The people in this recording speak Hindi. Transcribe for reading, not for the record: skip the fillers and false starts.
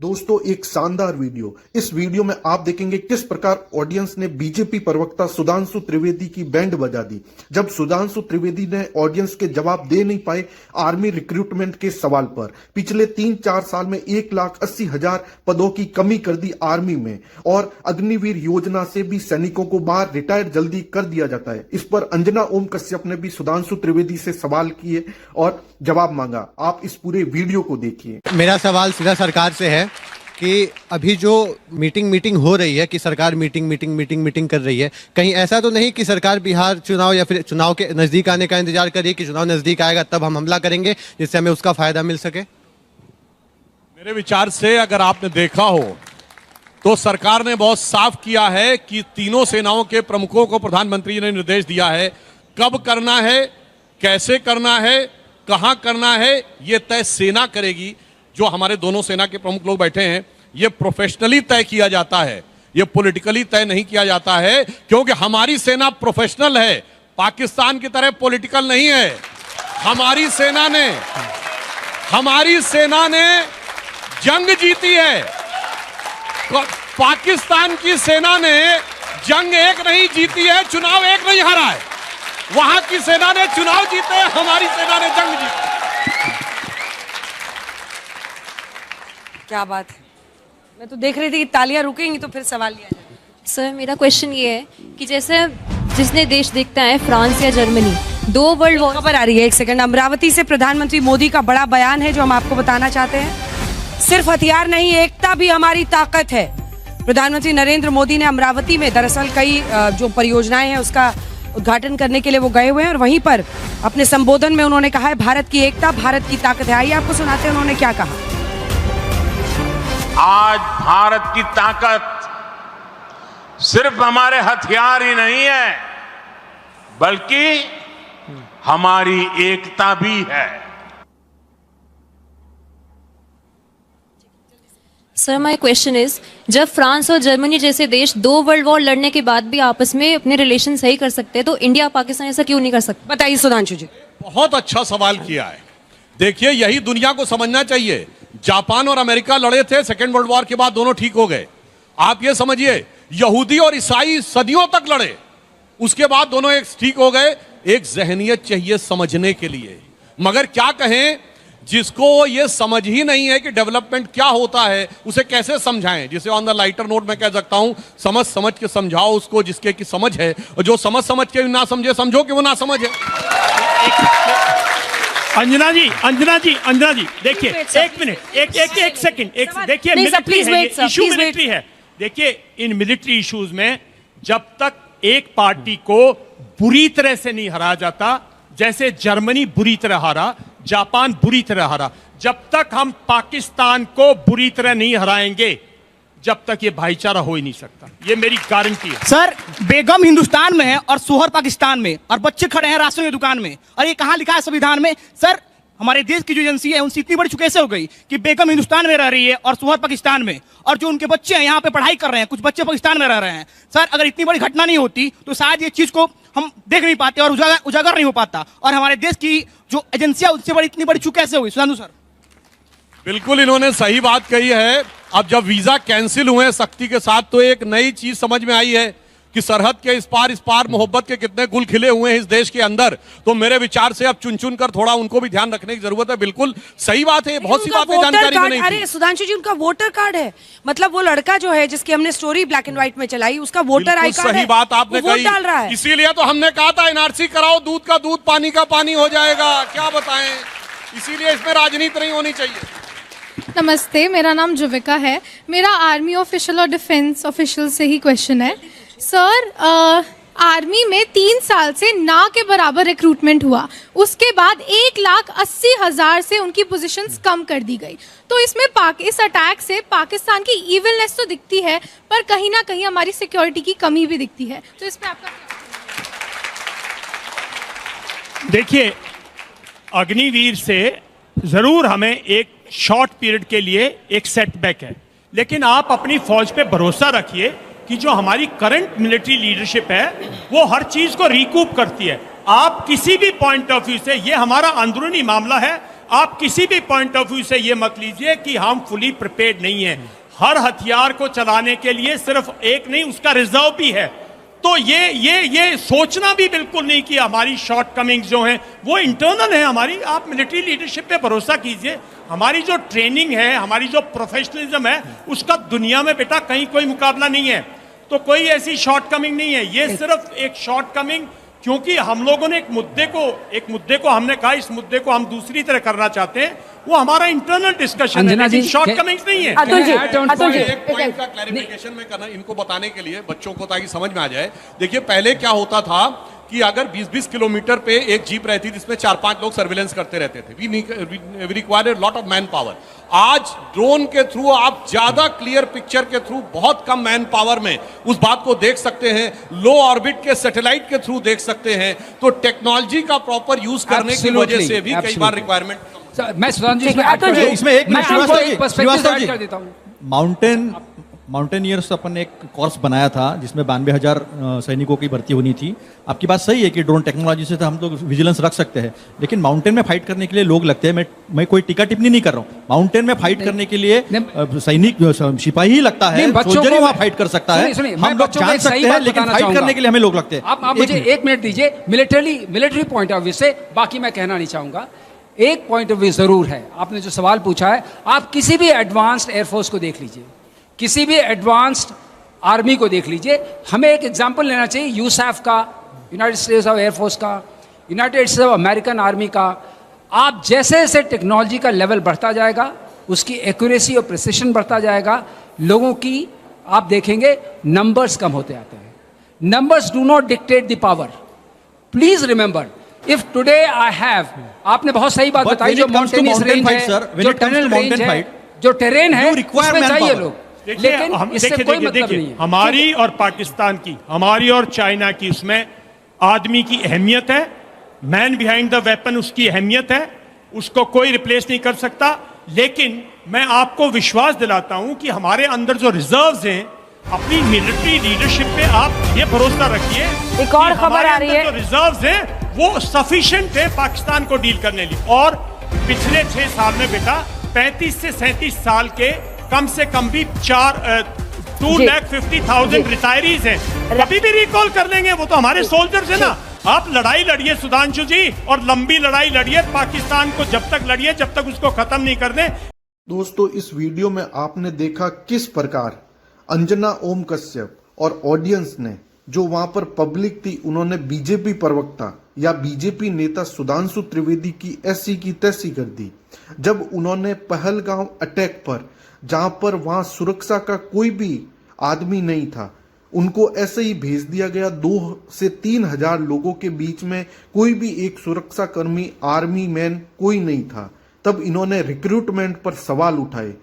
दोस्तों एक शानदार वीडियो। इस वीडियो में आप देखेंगे किस प्रकार ऑडियंस ने बीजेपी प्रवक्ता सुधांशु त्रिवेदी की बैंड बजा दी जब सुधांशु त्रिवेदी ने ऑडियंस के जवाब दे नहीं पाए आर्मी रिक्रूटमेंट के सवाल पर। पिछले 3-4 साल में 1,80,000 पदों की कमी कर दी आर्मी में और अग्निवीर योजना से भी सैनिकों को बाहर रिटायर जल्दी कर दिया जाता है। इस पर अंजना ओम कश्यप ने भी सुधांशु त्रिवेदी से सवाल किए और जवाब मांगा। आप इस पूरे वीडियो को देखिए। मेरा सवाल सीधा सरकार से है कि अभी जो मीटिंग हो रही है कि सरकार मीटिंग कर रही है, कहीं ऐसा तो नहीं कि सरकार बिहार चुनाव या फिर चुनाव के नजदीक आने का इंतजार कर रही है कि चुनाव नजदीक आएगा तब हम हमला करेंगे जिससे हमें उसका फायदा मिल सके? मेरे विचार से अगर आपने देखा हो तो सरकार ने बहुत साफ किया है कि तीनों सेनाओं के प्रमुखों को प्रधानमंत्री ने निर्देश दिया है कब करना है, कैसे करना है, कहां करना है, यह तय सेना करेगी। जो हमारे दोनों सेना के प्रमुख लोग बैठे हैं यह प्रोफेशनली तय किया जाता है, यह पॉलिटिकली तय नहीं किया जाता है, क्योंकि हमारी सेना प्रोफेशनल है, पाकिस्तान की तरह पॉलिटिकल नहीं है। हमारी सेना ने जंग जीती है। पाकिस्तान की सेना ने जंग एक नहीं जीती है, चुनाव एक नहीं हारा है। वहां की सेना ने चुनाव जीते, हमारी सेना ने जंग जीती। क्या बात है। मैं तो देख रही थी कि तालियां रुकेंगी तो फिर सवाल लिया जाएगा। सर मेरा क्वेश्चन ये है कि जैसे जिसने देश देखता है फ्रांस या जर्मनी, 2 वर्ल्ड वॉर। खबर आ रही है, एक सेकंड। अमरावती से प्रधानमंत्री मोदी का बड़ा बयान है जो हम आपको बताना चाहते हैं। सिर्फ हथियार नहीं, एकता भी हमारी ताकत है। प्रधानमंत्री नरेंद्र मोदी ने अमरावती में दरअसल कई जो परियोजनाएं हैं उसका उद्घाटन करने के लिए वो गए हुए हैं और वहीं पर अपने संबोधन में उन्होंने कहा है भारत की एकता भारत की ताकत है। आइए आपको सुनाते हैं उन्होंने क्या कहा। आज भारत की ताकत सिर्फ हमारे हथियार ही नहीं है बल्कि हमारी एकता भी है। सर माय क्वेश्चन इज, जब फ्रांस और जर्मनी जैसे देश 2 वर्ल्ड वॉर लड़ने के बाद भी आपस में अपने रिलेशन सही कर सकते हैं तो इंडिया पाकिस्तान ऐसा क्यों नहीं कर सकता? बताइए सुधांशु जी। बहुत अच्छा सवाल किया है। देखिए यही दुनिया को समझना चाहिए। जापान और अमेरिका लड़े थे, सेकेंड वर्ल्ड वॉर के बाद दोनों ठीक हो गए। आप ये समझिए यहूदी और ईसाई सदियों तक लड़े, उसके बाद दोनों एक ठीक हो गए। एक जहनियत चाहिए समझने के लिए, मगर क्या कहें, जिसको ये समझ ही नहीं है कि डेवलपमेंट क्या होता है उसे कैसे समझाएं। जिसे ऑन द लाइटर नोट में कह सकता हूं, समझ के समझाओ उसको जिसके की समझ है, और जो समझ के ना समझे समझो कि वो ना समझ है। अंजना जी देखिए एक मिनट, एक सेकंड, देखिए इशू मिलिट्री है। देखिए इन मिलिट्री इश्यूज में जब तक एक पार्टी को बुरी तरह से नहीं हराया जाता, जैसे जर्मनी बुरी तरह हारा, जापान बुरी तरह हारा, जब तक हम पाकिस्तान को बुरी तरह नहीं हराएंगे जब तक ये भाईचारा हो ही नहीं सकता। ये मेरी गारंटी है। सर बेगम हिंदुस्तान में है और सोहर पाकिस्तान में, और बच्चे खड़े हैं राशन की दुकान में, और ये कहां लिखा है संविधान में? सर हमारे देश की जो एजेंसी है उनसे इतनी बड़ी चुके कैसे हो गई कि बेगम हिंदुस्तान में रह रही है और सोहर पाकिस्तान में, और जो उनके बच्चे हैं यहाँ पे पढ़ाई कर रहे हैं, कुछ बच्चे पाकिस्तान में रह रहे हैं। सर अगर इतनी बड़ी घटना नहीं होती तो शायद ये चीज को हम देख नहीं पाते और उजागर नहीं हो पाता, और हमारे देश की जो एजेंसियां उससे बड़ी इतनी बड़ी चुके कैसे हुई? सुधांशु सर। बिल्कुल इन्होंने सही बात कही है। अब जब वीजा कैंसिल हुए सख्ती के साथ तो एक नई चीज समझ में आई है कि सरहद के इस पार मोहब्बत के कितने गुल खिले हुए हैं इस देश के अंदर। तो मेरे विचार से अब चुन कर थोड़ा उनको भी ध्यान रखने की जरूरत है। बिल्कुल सही बात है, बहुत सी बातें जानकारी में नहीं थी। अरे सुधांशु जी, उनका वोटर कार्ड है, मतलब वो लड़का जो है जिसकी हमने स्टोरी ब्लैक एंड व्हाइट में चलाई उसका वोटर आई कार्ड है। सही बात आपने कही, डाल रहा है। इसीलिए तो हमने कहा था एनआरसी कराओ, दूध का दूध पानी का पानी हो जाएगा। क्या बताएं, इसीलिए इसमें राजनीति नहीं होनी चाहिए। नमस्ते, मेरा नाम जुविका है। मेरा आर्मी ऑफिशियल और डिफेंस ऑफिशियल से ही क्वेश्चन है। सर आर्मी में 3 साल से ना के बराबर रिक्रूटमेंट हुआ, उसके बाद 1,80,000 से उनकी पोजीशंस कम कर दी गई। तो इसमें इस अटैक से पाकिस्तान की इविलनेस तो दिखती है पर कहीं ना कहीं हमारी सिक्योरिटी की कमी भी दिखती है। तो इस पे आपका क्या? देखिए अग्निवीर से जरूर हमें एक शॉर्ट पीरियड के लिए एक सेटबैक है, लेकिन आप अपनी फौज पे भरोसा रखिए कि जो हमारी करंट मिलिट्री लीडरशिप है वो हर चीज को रिकूप करती है। आप किसी भी पॉइंट ऑफ व्यू से, ये हमारा अंदरूनी मामला है, आप किसी भी पॉइंट ऑफ व्यू से ये मत लीजिए कि हम फुली प्रिपेयर्ड नहीं हैं। हर हथियार को चलाने के लिए सिर्फ एक नहीं, उसका रिजर्व भी है। तो ये सोचना भी बिल्कुल नहीं कि हमारी शॉर्टकमिंग्स जो हैं वो इंटरनल है हमारी। आप मिलिट्री लीडरशिप पे भरोसा कीजिए। हमारी जो ट्रेनिंग है, हमारी जो प्रोफेशनलिज्म है, उसका दुनिया में बेटा कहीं कोई मुकाबला नहीं है। तो कोई ऐसी शॉर्टकमिंग नहीं है, ये सिर्फ एक शॉर्टकमिंग क्योंकि हम लोगों ने एक मुद्दे को हमने कहा इस मुद्दे को हम दूसरी तरह करना चाहते हैं, वो हमारा इंटरनल डिस्कशन है, लेकिन शॉर्टकमिंग्स नहीं है। अतुल जी, एक पॉइंट का क्लैरिफिकेशन में करना इनको बताने के लिए बच्चों को, ताकि समझ में आ जाए। देखिए पहले क्या होता था कि अगर 20-20 किलोमीटर पे एक जीप रहती थी जिसमें 4-5 लोग सर्विलेंस करते रहते थे। We required lot of man power. आज ड्रोन के थ्रू आप ज्यादा क्लियर पिक्चर के थ्रू बहुत कम मैन पावर में उस बात को देख सकते हैं, लो ऑर्बिट के सैटेलाइट के थ्रू देख सकते हैं। तो टेक्नोलॉजी का प्रॉपर यूज करने की वजह से भी कई बार रिक्वायरमेंट। मैं सुधांशु जी इसमें एक पर्सपेक्टिव ऐड कर देता हूं। माउंटेनियर्स अपन एक कोर्स बनाया था जिसमें 92,000 सैनिकों की भर्ती होनी थी। आपकी बात सही है कि ड्रोन टेक्नोलॉजी से तो हम लोग विजिलेंस रख सकते हैं, लेकिन माउंटेन में फाइट करने के लिए लोग लगते हैं। मैं कोई टीका टिप्पणी नहीं कर रहा हूँ। माउंटेन में फाइट करने के लिए सैनिक सिपाही ही लगता है, सोल्जर ही वहाँ फाइट कर सकता है। हम लोग जान सकते हैं, लेकिन फाइट करने के लिए हमें लोग लगते हैं। आप मुझे 1 मिनट दीजिए। मिलिट्री पॉइंट ऑफ व्यू से बाकी मैं कहना नहीं चाहूंगा। एक पॉइंट ऑफ व्यू जरूर है। आपने जो सवाल पूछा है, आप किसी भी एडवांस्ड एयरफोर्स को देख लीजिए, किसी भी एडवांस्ड आर्मी को देख लीजिए। हमें एक एग्जांपल लेना चाहिए यूसैफ का, यूनाइटेड स्टेट्स ऑफ एयरफोर्स का, United states of American army का। आप जैसे जैसे टेक्नोलॉजी का लेवल बढ़ता जाएगा, उसकी एक्यूरेसी और प्रिसिशन बढ़ता जाएगा, लोगों की आप देखेंगे नंबर्स कम होते आते हैं। Numbers do not dictate the power. Please remember, if today I have, आपने बहुत सही बात बताई, जो माउंटेनियस रेंज है, जो टनल रेंज है, जो टेरेन है, उसमें चाहिए लोग। लेकिन इससे कोई मतलब नहीं है। हमारी और पाकिस्तान की, हमारी और चाइना की, उसमें आदमी की अहमियत है, मैन बिहाइंड द वेपन उसकी अहमियत है, उसको कोई रिप्लेस नहीं कर सकता। लेकिन मैं आपको विश्वास दिलाता हूं कि हमारे अंदर जो रिजर्व्स हैं, अपनी मिलिट्री लीडरशिप पे आप ये भरोसा रखिए। एक और खबर आ रही है, जो रिजर्व्स हैं वो सफिशिएंट है पाकिस्तान को डील करने लिए। और पिछले 6 साल में बेटा 35 से 37 साल के कम से कम भी 2,50,000 रिटायरीज हैं। कभी भी रिकॉल कर लेंगे, वो तो हमारे सोल्जर्स हैं ना। आप लड़ाई लड़िए सुधांशु जी, और लंबी लड़ाई लड़िए। पाकिस्तान को जब तक लड़िए जब तक उसको खत्म नहीं कर दें। दोस्तों, इस वीडियो में आपने देखा किस प्रकार अंजना ओम कश्यप और ऑडियंस ने, जो वहां पर पब्लिक थी, उन्होंने बीजेपी प्रवक्ता या बीजेपी नेता सुधांशु त्रिवेदी की ऐसी की तैसी कर दी, जब उन्होंने पहलगांव अटैक पर, जहां पर वहां सुरक्षा का कोई भी आदमी नहीं था, उनको ऐसे ही भेज दिया गया। 2 से 3 हजार लोगों के बीच में कोई भी एक सुरक्षा कर्मी, आर्मी मैन कोई नहीं था। तब इन्होंने रिक्रूटमेंट पर सवाल उठाए।